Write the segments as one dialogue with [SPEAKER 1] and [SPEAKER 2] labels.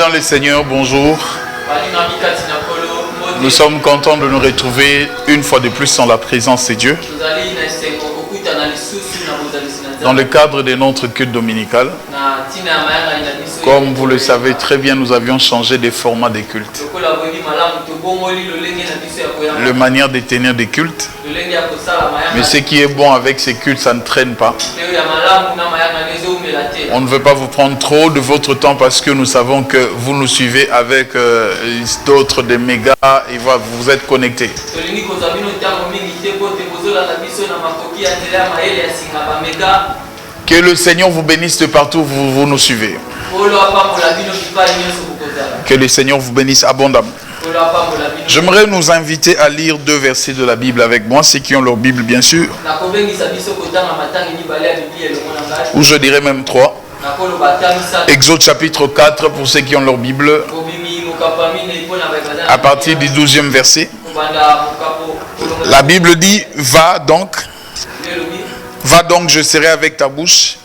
[SPEAKER 1] dans le Seigneur, bonjour. Nous sommes contents de nous retrouver une fois de plus en la présence de Dieu. Dans le cadre de notre culte dominical, comme vous le savez très bien, nous avions changé de format de culte. La manière de tenir des cultes. Mais ce qui est bon avec ces cultes, ça ne traîne pas. On ne veut pas vous prendre trop de votre temps parce que nous savons que vous nous suivez avec d'autres des mégas et vous êtes connectés. Que le Seigneur vous bénisse de partout où vous nous suivez. Que le Seigneur vous bénisse abondamment. J'aimerais nous inviter à lire 2 versets de la Bible avec moi, ceux qui ont leur Bible bien sûr. Ou je dirais même 3. Exode chapitre 4 pour ceux qui ont leur Bible. À partir du 12e verset. La Bible dit, va donc, je serai avec ta bouche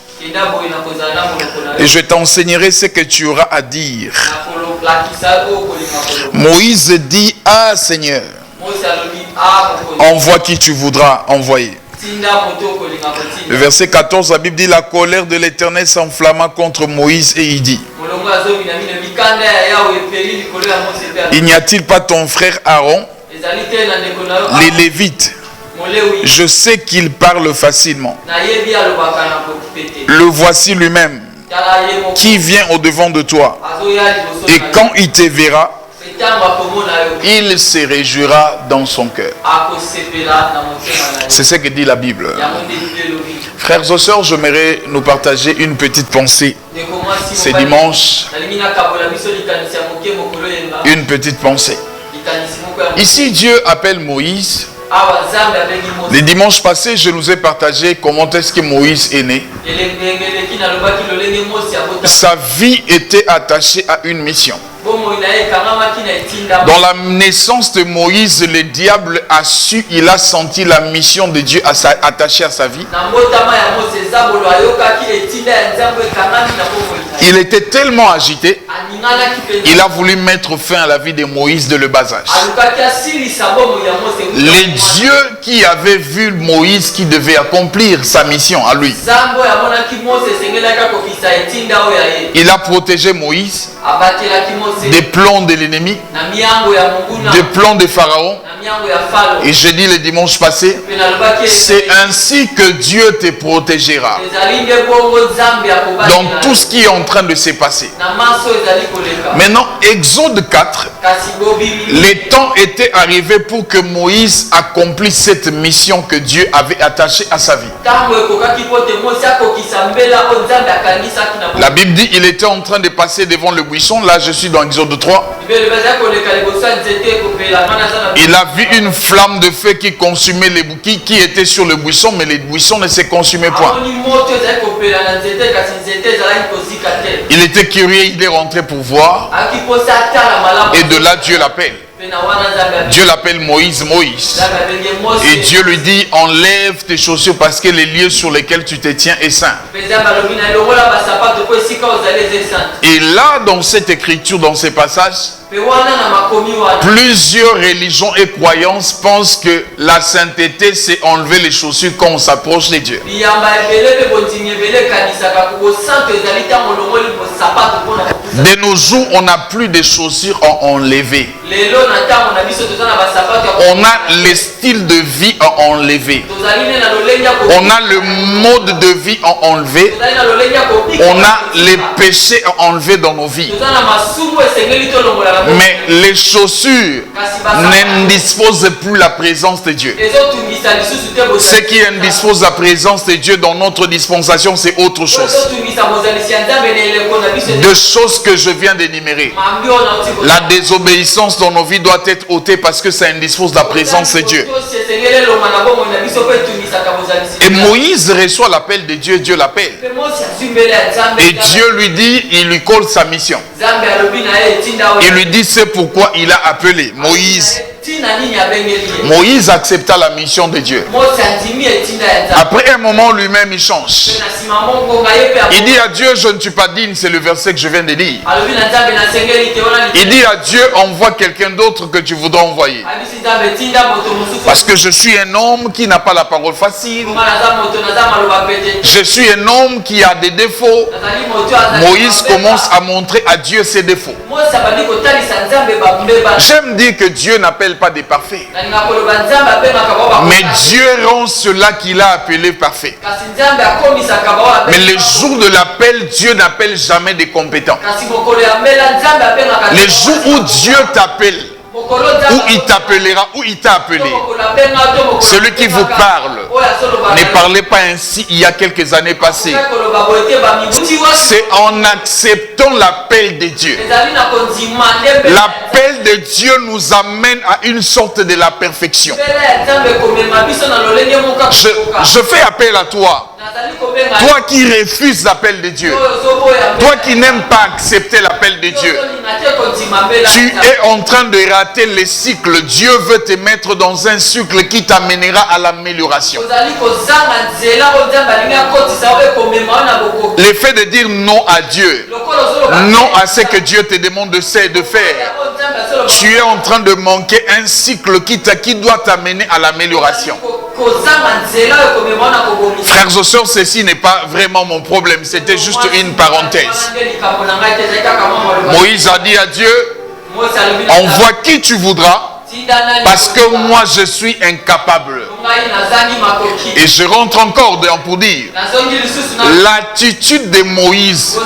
[SPEAKER 1] et je t'enseignerai ce que tu auras à dire. Moïse dit, ah Seigneur, envoie qui tu voudras envoyer. Le verset 14, la Bible dit, la colère de l'Éternel s'enflamma contre Moïse et il dit, il n'y a-t-il pas ton frère Aaron, les Lévites? Je sais qu'il parle facilement. Le voici lui-même qui vient au-devant de toi. Et quand il te verra, il se réjouira dans son cœur. C'est ce que dit la Bible. Frères et sœurs, j'aimerais nous partager une petite pensée. C'est dimanche. Une petite pensée. Ici, Dieu appelle Moïse. Les dimanches passés, je nous ai partagé comment est-ce que Moïse est né. Sa vie était attachée à une mission. Dans la naissance de Moïse, le diable a su, il a senti la mission de Dieu attachée à sa vie. Il était tellement agité, il a voulu mettre fin à la vie de Moïse de le bas âge. Les dieux qui avaient vu Moïse qui devait accomplir sa mission à lui. Il a protégé Moïse des plans de l'ennemi, des plans de Pharaon. Et j'ai dit le dimanche passé, c'est ainsi que Dieu te protégera dans tout ce qui est en train de se passer. Maintenant, Exode 4, les temps étaient arrivés pour que Moïse accomplisse cette mission que Dieu avait attachée à sa vie. La Bible dit il était en train de passer devant le buisson. Là, je suis dans Exode 3. Il a vu une flamme de feu qui consumait les bouquets qui étaient sur le buisson, mais les buissons ne se consumaient point. Il était curieux, il est rentré pour voir. Et de là, Dieu l'appelle. Dieu l'appelle Moïse, Moïse. Et Dieu lui dit, enlève tes chaussures parce que les lieux sur lesquels tu te tiens est saint. Et là, dans cette écriture, dans ces passages, plusieurs religions et croyances pensent que la sainteté, c'est enlever les chaussures quand on s'approche de Dieu. De nos jours, on n'a plus de chaussures à enlever. On a les styles de vie à enlever. On a le mode de vie à enlever. On a les péchés à enlever dans nos vies. Mais les chaussures n'indisposent plus la présence de Dieu. Ce qui indispose la présence de Dieu dans notre dispensation, c'est autre chose. Deux choses que je viens d'énumérer. La désobéissance dans nos vies doit être ôtée parce que ça indispose la présence de Dieu. Et Moïse reçoit l'appel de Dieu, Dieu l'appelle. Et Dieu lui dit, il lui colle sa mission. Il lui dit c'est pourquoi il a appelé Moïse. Moïse accepta la mission de Dieu. Après un moment, lui-même, il change. Il dit à Dieu, je ne suis pas digne, c'est le verset que je viens de lire. Il dit à Dieu, envoie quelqu'un d'autre que tu voudras envoyer. Parce que je suis un homme qui n'a pas la parole facile. Je suis un homme qui a des défauts. Moïse commence à montrer à Dieu ses défauts. J'aime dire que Dieu n'appelle pas des parfaits. Mais Dieu rend cela qu'il a appelé parfait. Mais les jours de l'appel, Dieu n'appelle jamais des compétents. Les jours où Dieu t'appelle, où il t'appellera, où il t'a appelé, celui qui vous parle ne parlait pas ainsi il y a quelques années passées. C'est en acceptant l'appel de Dieu. L'appel de Dieu nous amène à une sorte de la perfection. Je fais appel à toi. Toi qui refuses l'appel de Dieu, toi qui n'aimes pas accepter l'appel de Dieu, tu es en train de rater les cycles. Dieu veut te mettre dans un cycle qui t'amènera à l'amélioration. Le fait de dire non à Dieu, non à ce que Dieu te demande de faire, tu es en train de manquer un cycle qui doit t'amener à l'amélioration. Frères et sœurs, ceci n'est pas vraiment mon problème, c'était juste une parenthèse. Moïse a dit à Dieu, envoie qui tu voudras, parce que moi je suis incapable. Et je rentre encore pour dire, l'attitude de Moïse,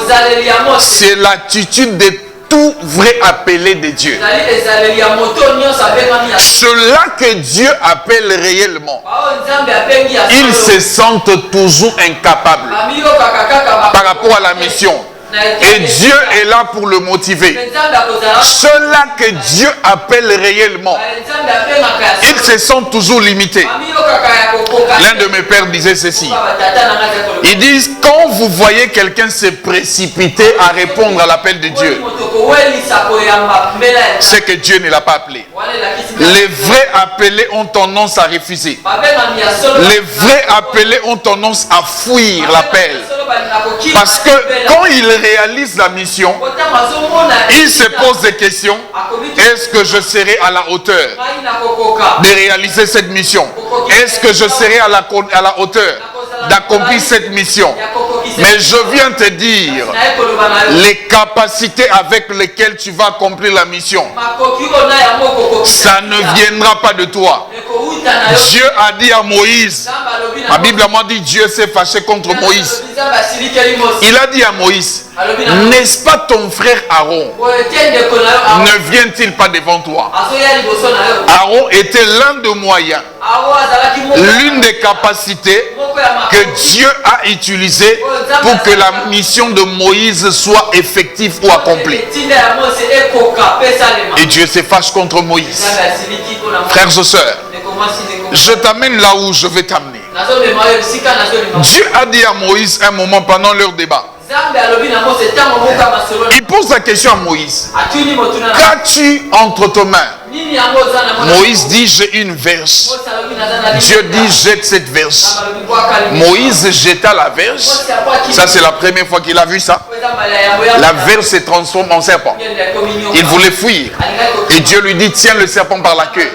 [SPEAKER 1] c'est l'attitude de tout vrai appelé de Dieu. Ceux-là que Dieu appelle réellement, ils se sentent toujours incapables par rapport à la mission. Et Dieu est là pour le motiver. Ceux-là que Dieu appelle réellement, ils se sentent toujours limités. L'un de mes pères disait ceci. Ils disent, quand vous voyez quelqu'un se précipiter à répondre à l'appel de Dieu, c'est que Dieu ne l'a pas appelé. Les vrais appelés ont tendance à refuser. Les vrais appelés ont tendance à fuir l'appel. Parce que quand ils réalisent la mission, ils se posent des questions. Est-ce que je serai à la hauteur de réaliser cette mission? Est-ce que je serai à la hauteur d'accomplir cette mission? Mais je viens te dire, les capacités avec lesquelles tu vas accomplir la mission, ça ne viendra pas de toi. Dieu a dit à Moïse, la Bible m'a dit, Dieu s'est fâché contre Moïse. Il a dit à Moïse, n'est-ce pas ton frère Aaron? Ne vient-il pas devant toi? Aaron était l'un des moyens, l'une des capacités que Dieu a utilisées pour que la mission de Moïse soit effective ou accomplie. Et Dieu se fâche contre Moïse. Frères et sœurs, je t'amène là où je vais t'amener. Dieu a dit à Moïse un moment pendant leur débat. Il pose la question à Moïse. Qu'as-tu entre tes mains? Moïse dit, j'ai une verge. Dieu dit, jette cette verge. Moïse jeta la verge. Ça, c'est la première fois qu'il a vu ça. La verge se transforme en serpent. Il voulait fuir. Et Dieu lui dit, tiens le serpent par la queue.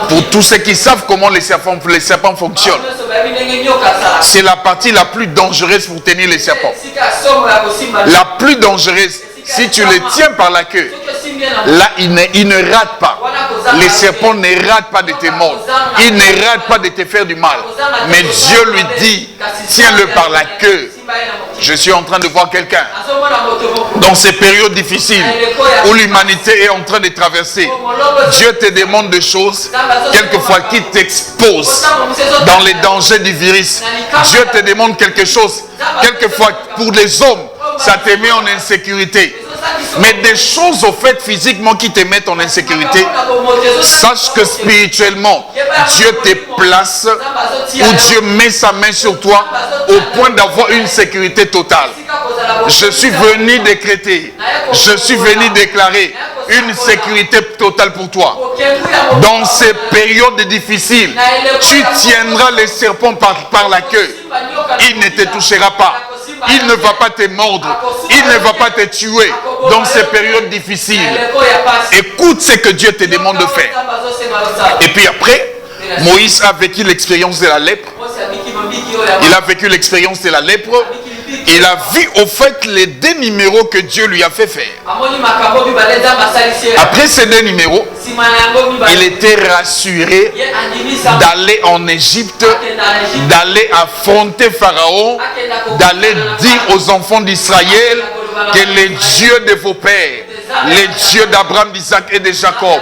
[SPEAKER 1] Pour tous ceux qui savent comment les serpents fonctionnent, c'est la partie la plus dangereuse pour tenir les serpents. La plus dangereuse, si tu les tiens par la queue, là il ne rate pas. Les serpents ne ratent pas de te mordre. Ils ne ratent pas de te faire du mal. Mais Dieu lui dit, tiens-le par la queue. Je suis en train de voir quelqu'un dans ces périodes difficiles où l'humanité est en train de traverser. Dieu te demande des choses quelquefois qui t'exposent dans les dangers du virus. Dieu te demande quelque chose quelquefois pour les hommes ça te met en insécurité. Mais des choses au fait physiquement qui te mettent en insécurité, sache que spirituellement, Dieu te place ou Dieu met sa main sur toi au point d'avoir une sécurité totale. Je suis venu décréter, je suis venu déclarer une sécurité totale pour toi. Dans ces périodes difficiles, tu tiendras les serpents par la queue. Il ne te touchera pas. Il ne va pas te mordre. Il ne va pas te tuer dans ces périodes difficiles. Écoute ce que Dieu te demande de faire. Et puis après, Moïse a vécu l'expérience de la lèpre. Il a vécu l'expérience de la lèpre. Il a vu au fait les 2 numéros que Dieu lui a fait faire. Après ces 2 numéros, il était rassuré d'aller en Égypte, d'aller affronter Pharaon, d'aller dire aux enfants d'Israël que les dieux de vos pères, les dieux d'Abraham, d'Isaac et de Jacob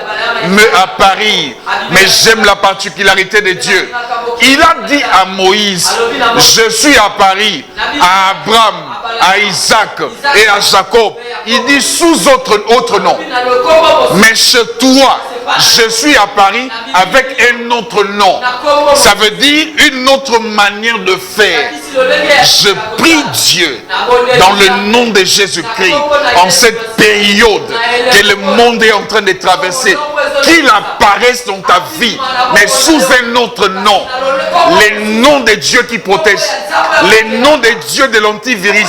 [SPEAKER 1] me apparient. Mais j'aime la particularité de Dieu. Il a dit à Moïse, je suis apparu à Abraham, à Isaac et à Jacob. Il dit sous autre nom. Mais chez toi, je suis apparu avec un autre nom. Ça veut dire une autre manière de faire. Je prie Dieu dans le nom de Jésus-Christ, en cette période que le monde est en train de traverser, qu'il apparaisse dans ta vie, mais sous un autre nom. Les noms de Dieu qui protègent, les noms de Dieu de l'antivirus,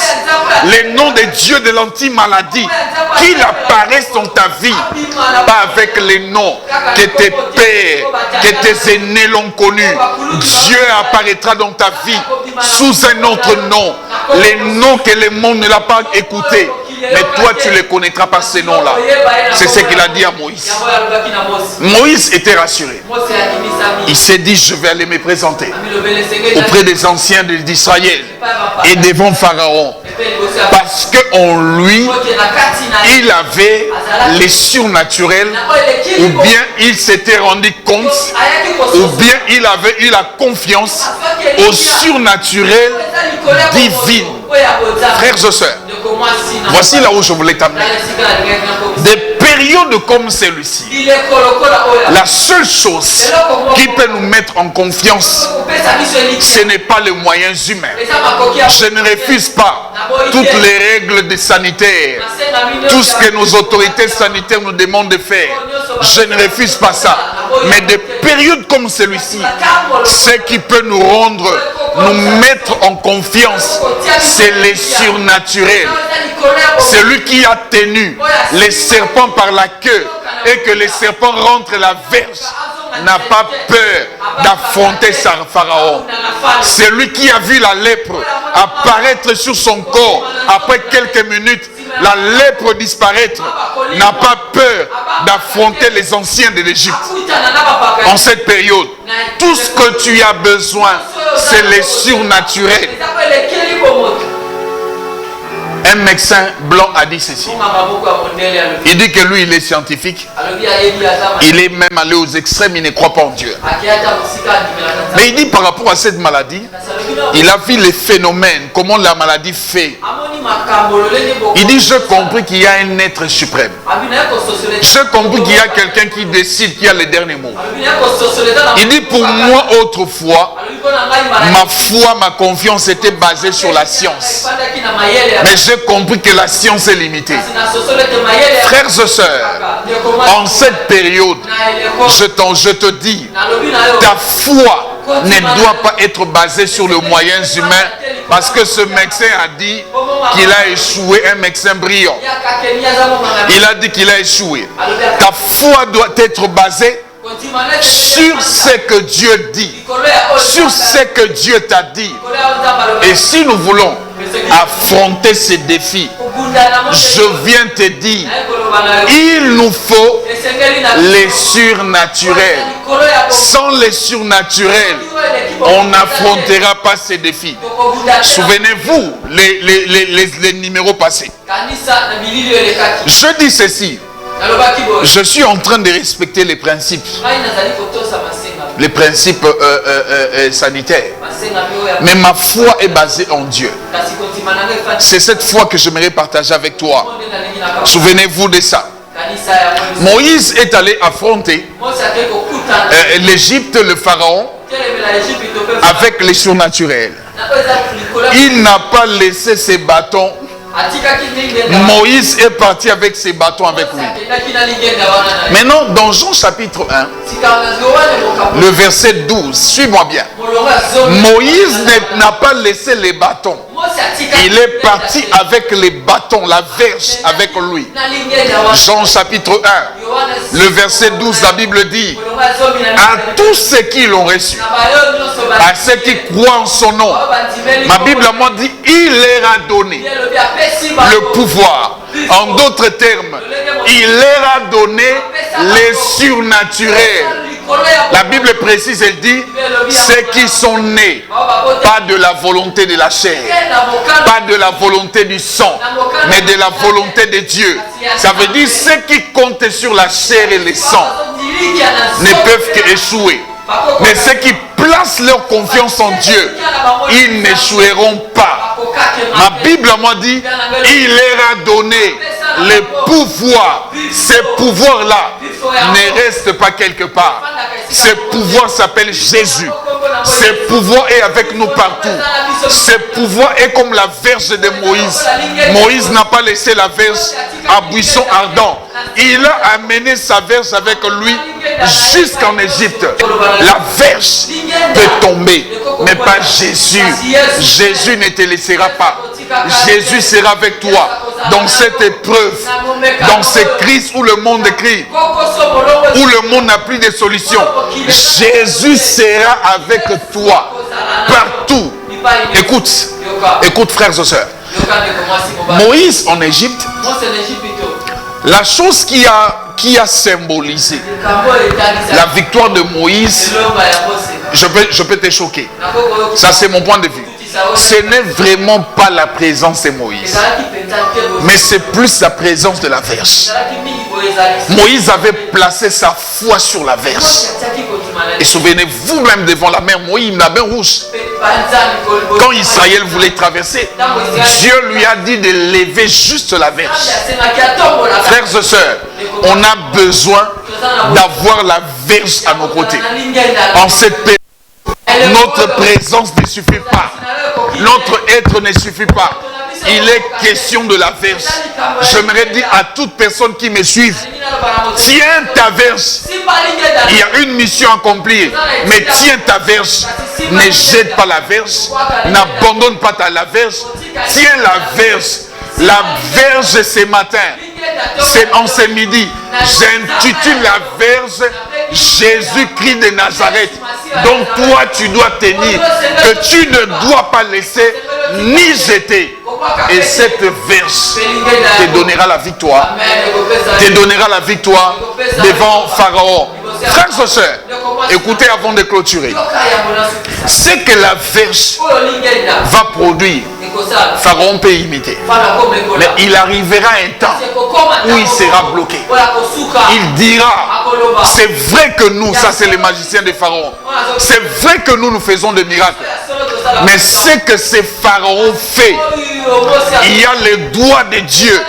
[SPEAKER 1] les noms de Dieu de l'anti-maladie, qu'il apparaisse dans ta vie, pas avec les noms que tes pères, que tes aînés l'ont connu. Dieu apparaîtra dans ta vie sous un autre nom, les noms que le monde ne l'a pas écouté. Mais toi, tu ne les connaîtras pas ces noms-là. C'est ce qu'il a dit à Moïse. Moïse était rassuré. Il s'est dit, je vais aller me présenter auprès des anciens d'Israël et devant Pharaon. Parce qu'en lui, il avait les surnaturels, ou bien il s'était rendu compte, ou bien il avait eu la confiance au surnaturel divin. Frères et sœurs, voici là où je voulais t'amener. Des périodes comme celui-ci, la seule chose qui peut nous mettre en confiance, ce n'est pas les moyens humains. Je ne refuse pas toutes les règles des sanitaires, tout ce que nos autorités sanitaires nous demandent de faire. Je ne refuse pas ça. Mais des périodes comme celui-ci, ce qui peut nous rendre, nous mettre en confiance, c'est les surnaturels. Celui qui a tenu les serpents par la queue et que les serpents rentrent la verge n'a pas peur d'affronter Pharaon. Celui qui a vu la lèpre apparaître sur son corps après quelques minutes, la lèpre disparaître, n'a pas peur d'affronter les anciens de l'Égypte. En cette période, tout ce que tu as besoin, c'est les surnaturels. Un médecin blanc a dit ceci. Il dit que lui, il est scientifique. Il est même allé aux extrêmes, il ne croit pas en Dieu. Mais il dit par rapport à cette maladie, il a vu les phénomènes, comment la maladie fait. Il dit, j'ai compris qu'il y a un être suprême. J'ai compris qu'il y a quelqu'un qui décide, qui a les derniers mots. Il dit, pour moi, autrefois, ma foi, ma confiance était basée sur la science. Mais j'ai compris que la science est limitée. Frères et sœurs, en cette période, je te dis, ta foi ne doit pas être basée sur les moyens humains, parce que ce médecin a dit qu'il a échoué, un médecin brillant. Il a dit qu'il a échoué. Ta foi doit être basée sur ce que Dieu dit, sur ce que Dieu t'a dit. Et si nous voulons affronter ces défis, je viens te dire, il nous faut les surnaturels. Sans les surnaturels, on n'affrontera pas ces défis. Souvenez-vous les numéros passés. Je dis ceci. Je suis en train de respecter les principes. les principes sanitaires. Mais ma foi est basée en Dieu. C'est cette foi que j'aimerais partager avec toi. Souvenez-vous de ça. Moïse est allé affronter l'Égypte, le pharaon, avec les surnaturels. Il n'a pas laissé ses bâtons. Moïse est parti avec ses bâtons avec lui. Maintenant, dans Jean chapitre 1, le verset 12, suis-moi bien. Moïse n'a pas laissé les bâtons. Il est parti avec les bâtons, la verge avec lui. Jean chapitre 1, le verset 12, la Bible dit: à tous ceux qui l'ont reçu, à ceux qui croient en son nom, ma Bible à moi dit, il leur a donné le pouvoir. En d'autres termes, il leur a donné les surnaturels. La Bible précise, elle dit, ceux qui sont nés, pas de la volonté de la chair, pas de la volonté du sang, mais de la volonté de Dieu. Ça veut dire, ceux qui comptent sur la chair et le sang ne peuvent qu'échouer. Mais ceux qui placent leur confiance en Dieu, ils n'échoueront pas. Ma Bible m'a dit, il leur a donné les pouvoirs. Ces pouvoirs-là ne restent pas quelque part. Ce pouvoir s'appelle Jésus. Ce pouvoir est avec nous partout. Ce pouvoir est comme la verge de Moïse. Moïse n'a pas laissé la verge à buisson ardent. Il a amené sa verge avec lui jusqu'en Égypte. La verge peut tomber, mais pas Jésus. Jésus ne te laissera pas. Jésus sera avec toi dans cette épreuve, dans cette crise où le monde crie, où le monde n'a plus de solution. Jésus sera avec toi partout. Écoute, écoute frères et sœurs. Moïse en Égypte, la chose qui a symbolisé la victoire de Moïse, je peux te choquer. Ça, c'est mon point de vue. Ce n'est vraiment pas la présence de Moïse, mais c'est plus la présence de la verge. Moïse avait placé sa foi sur la verge. Et souvenez-vous même devant la mer Moïse, la mer rouge. Quand Israël voulait traverser, Dieu lui a dit de lever juste la verge. Frères et sœurs, on a besoin d'avoir la verge à nos côtés. En cette période, notre présence ne suffit pas. Notre être ne suffit pas. Il est question de la verge. J'aimerais dire à toute personne qui me suit, tiens ta verge. Il y a une mission à accomplir, mais tiens ta verge. Ne jette pas la verge. N'abandonne pas la verge. Tiens la verge. La verge ce matin, c'est en ce midi, j'intitule la verge Jésus-Christ de Nazareth. Donc toi tu dois tenir, que tu ne dois pas laisser ni jeter. Et cette verge te donnera la victoire. Te donnera la victoire devant Pharaon. Frères et sœurs, écoutez avant de clôturer. C'est que la verge va produire, Pharaon peut imiter. Mais il arrivera un temps où il sera bloqué. Il dira, c'est vrai que nous, ça c'est les magiciens de Pharaon, c'est vrai que nous faisons des miracles. Mais ce que ces pharaons fait, il y a le doigt de Dieu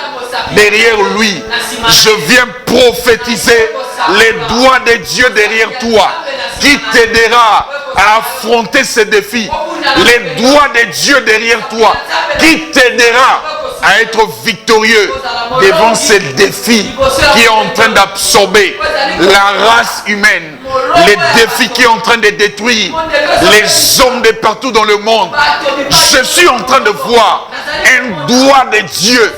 [SPEAKER 1] derrière lui. Je viens prophétiser les doigts de Dieu derrière toi, qui t'aidera à affronter ces défis. Les doigts de Dieu derrière toi, qui t'aidera à être victorieux devant ces défis qui est en train d'absorber la race humaine, les défis qui est en train de détruire les hommes de partout dans le monde. Je suis en train de voir un doigt de Dieu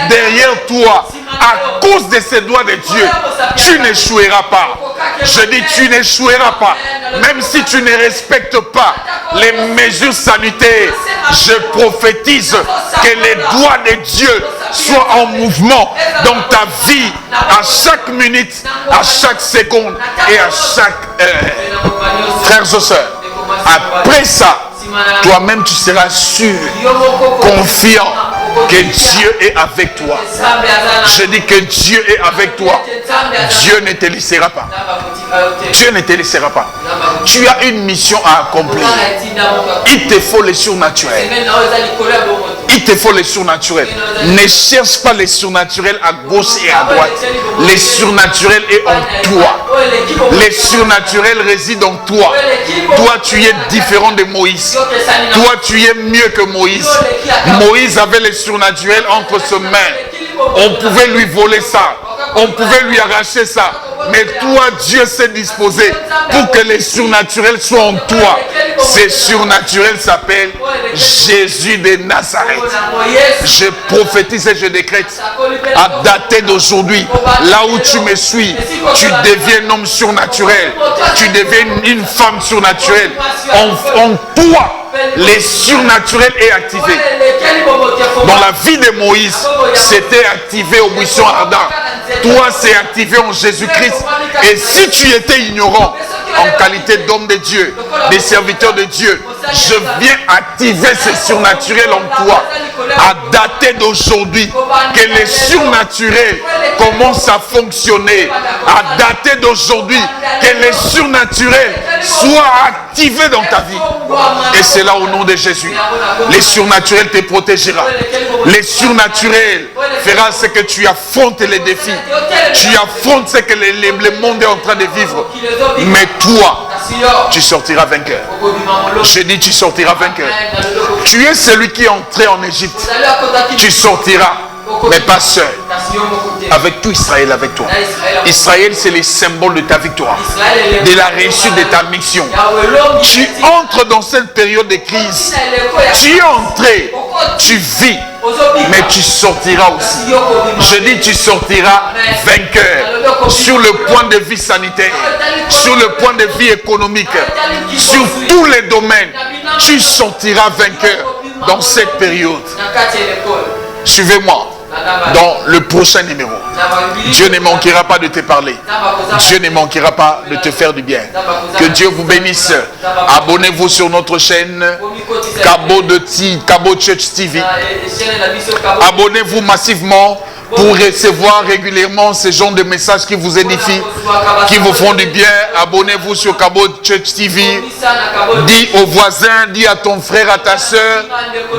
[SPEAKER 1] derrière toi. À cause de ces doigts de Dieu, tu n'échoueras pas. Je dis, tu n'échoueras pas. Même si tu ne respectes pas les mesures sanitaires, je prophétise que les doigts de Dieu soient en mouvement dans ta vie, à chaque minute, à chaque seconde et à chaque heure. Frères et sœurs, après ça, toi-même tu seras sûr, confiant que Dieu est avec toi. Je dis que Dieu est avec toi. Dieu ne te laissera pas. Dieu ne te laissera pas. Tu as une mission à accomplir. Il te faut le surnaturel. Il te faut le surnaturel. Ne cherche pas le surnaturel à gauche et à droite. Le surnaturel est en toi. Le surnaturel réside en toi. Toi, tu es différent de Moïse. Toi, tu es mieux que Moïse. Moïse avait le surnaturel entre ses mains. On pouvait lui voler ça. On pouvait lui arracher ça. Mais toi, Dieu s'est disposé pour que le surnaturel soit en toi. Ce surnaturel s'appelle Jésus de Nazareth. Je prophétise et je décrète à dater d'aujourd'hui, là où tu me suis, tu deviens un homme surnaturel. Tu deviens une femme surnaturelle. En toi, le surnaturel est activé. Dans la vie de Moïse, c'était activé au buisson ardent. Toi, c'est activé en Jésus-Christ. Et si tu étais ignorant, en qualité d'homme de Dieu, des serviteurs de Dieu, je viens activer ce surnaturel en toi. À dater d'aujourd'hui, que le surnaturel commence à fonctionner. À dater d'aujourd'hui, que le surnaturel soit activé dans ta vie. Et c'est là au nom de Jésus. Le surnaturel te protégera. Le surnaturel fera ce que tu affrontes les défis. Tu affrontes ce que le monde est en train de vivre. Mais toi, tu sortiras vainqueur. Je dis tu sortiras vainqueur. Tu es celui qui est entré en Égypte. Tu sortiras, mais pas seul. Avec tout Israël avec toi. Israël, c'est le symbole de ta victoire, de la réussite de ta mission. Tu entres dans cette période de crise. Tu es entré, tu vis, mais tu sortiras aussi. Je dis tu sortiras vainqueur sur le point de vue sanitaire, sur le point de vue économique, sur tous les domaines. Tu sortiras vainqueur dans cette période. Suivez-moi dans le prochain numéro. Dieu ne manquera pas de te parler. Dieu ne manquera pas de te faire du bien. Que Dieu vous bénisse. Abonnez-vous sur notre chaîne Kabo Church TV. Abonnez-vous massivement pour recevoir régulièrement ce genre de messages qui vous édifient, qui vous font du bien. Abonnez-vous sur Kabo Church TV. Dis aux voisins, dis à ton frère, à ta soeur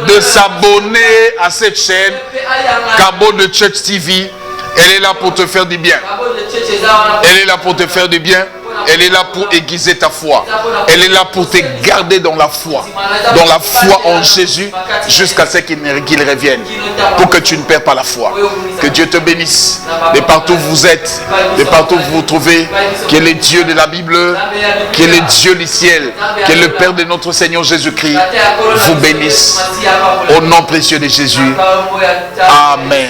[SPEAKER 1] de s'abonner à cette chaîne Kabo de Church TV. Elle est là pour te faire du bien. Elle est là pour te faire du bien. Elle est là pour aiguiser ta foi. Elle est là pour te garder dans la foi en Jésus, jusqu'à ce qu'il revienne, pour que tu ne perds pas la foi. Que Dieu te bénisse de partout où vous êtes, de partout où vous vous trouvez. Qu'il est le Dieu de la Bible, qu'il est le Dieu du ciel, que le Père de notre Seigneur Jésus-Christ vous bénisse au nom précieux de Jésus. Amen.